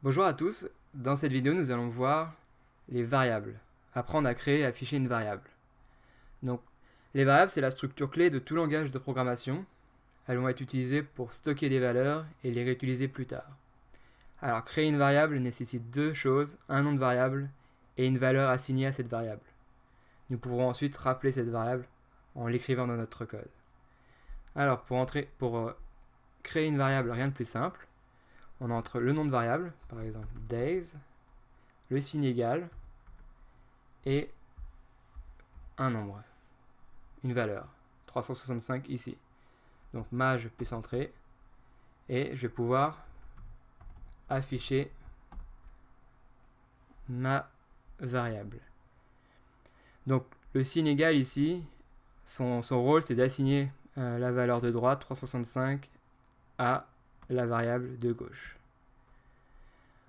Bonjour à tous, dans cette vidéo nous allons voir les variables, apprendre à créer et afficher une variable. Donc les variables c'est la structure clé de tout langage de programmation. Elles vont être utilisées pour stocker des valeurs et les réutiliser plus tard. Alors créer une variable nécessite deux choses, un nom de variable et une valeur assignée à cette variable. Nous pourrons ensuite rappeler cette variable en l'écrivant dans notre code. Alors pour créer une variable, rien de plus simple. On entre le nom de variable, par exemple days, le signe égal et un nombre, une valeur, 365 ici. Donc maj plus entrée et je vais pouvoir afficher ma variable. Donc le signe égal ici, son rôle c'est d'assigner la valeur de droite 365 à la variable de gauche.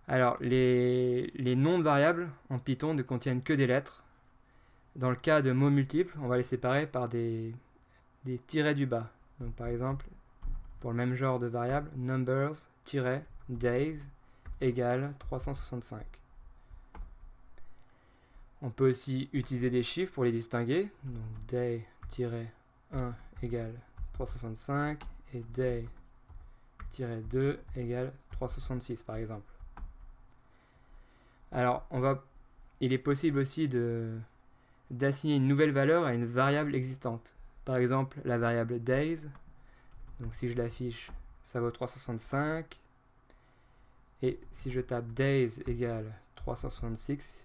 Alors, les noms de variables en Python ne contiennent que des lettres. Dans le cas de mots multiples, on va les séparer par des tirets du bas. Donc, par exemple, pour le même genre de variable, numbers-days égale 365. On peut aussi utiliser des chiffres pour les distinguer. Donc, day-1 égale 365 et day-2 égale 366 par exemple. Alors, il est possible aussi d'assigner une nouvelle valeur à une variable existante. Par exemple, la variable days. Donc si je l'affiche, ça vaut 365. Et si je tape days égale 366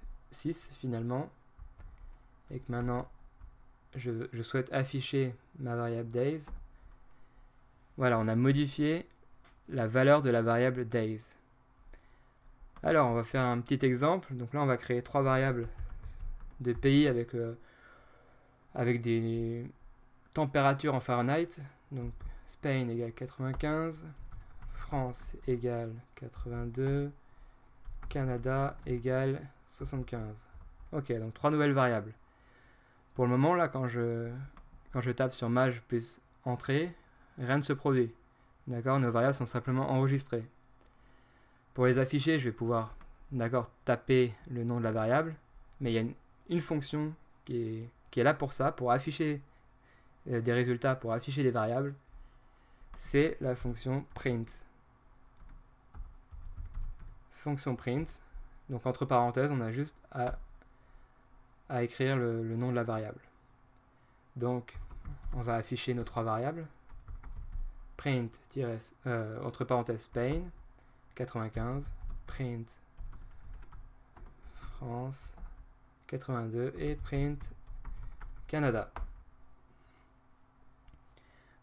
finalement, et que maintenant je souhaite afficher ma variable days, voilà, on a modifié la valeur de la variable days. Alors, on va faire un petit exemple. Donc là, on va créer trois variables de pays avec des températures en Fahrenheit. Donc, Spain égale 95, France égale 82, Canada égale 75. Ok, donc trois nouvelles variables. Pour le moment, là, quand je tape sur maj plus entrée, rien ne se produit. D'accord, nos variables sont simplement enregistrées. Pour les afficher, je vais pouvoir taper le nom de la variable, mais il y a une fonction qui est là pour ça, pour afficher des résultats, pour afficher des variables. C'est la fonction print. Fonction print. Donc entre parenthèses, on a juste à écrire le nom de la variable. Donc on va afficher nos trois variables. Print, entre parenthèses, Spain. 95, print France 82 et print Canada.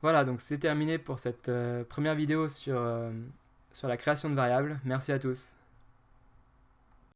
Voilà, donc c'est terminé pour cette première vidéo sur la création de variables. Merci à tous.